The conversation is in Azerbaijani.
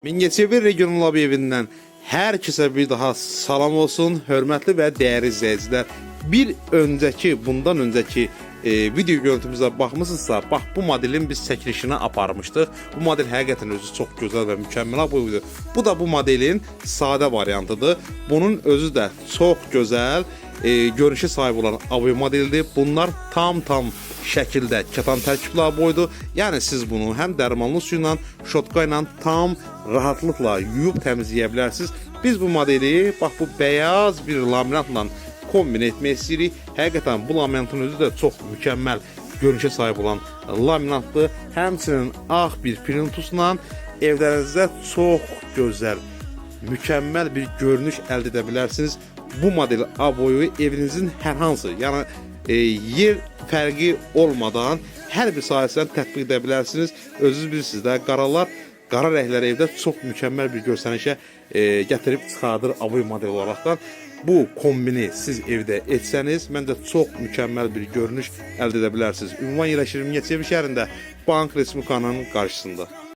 Mingəçevir regional obyektindən hər kəsə bir daha salam olsun, hörmətli və dəyərli izləyicilər. Bundan öncəki video görüntümüzə baxmısınızsa, bax bu modelin biz çəkilişini aparmışdıq. Bu model həqiqətən özü çox gözəl və mükəmməl boyudur. Bu da bu modelin sadə variantıdır. Bunun özü də çox gözəl görünüşə sahib olan aboy modelidir. Bunlar tam şəkildə katan tərkibli aboydur. Yəni siz bunu həm dərmanlı su ilə, şotka ilə tam rahatlıqla yuyub təmizləyə bilərsiniz. Biz bu modeli bax bu beyaz bir laminatla kombin etmək istəyirik. Həqiqətən bu laminatın özü də çox mükəmməl görünüşə sahib olan laminatdır. Həmçinin ağ bir printusla evlərinizdə çox gözəl, mükəmməl bir görünüş əldə edə bilərsiniz. Bu model aboyu evinizin hər hansı, yəni yer fərqi olmadan hər bir sahəsindən tətbiq edə bilərsiniz. Özünüz bilirsiniz də, qara rənglər evdə çox mükəmməl bir göstərişə gətirib çıxardır aboy model olaraqdan. Bu kombini siz evdə etsəniz, məncə çox mükəmməl bir görünüş əldə edə bilərsiniz. Ünvan yerləşir Mingəçevir şəhərində, Bank Respublikanın qarşısında.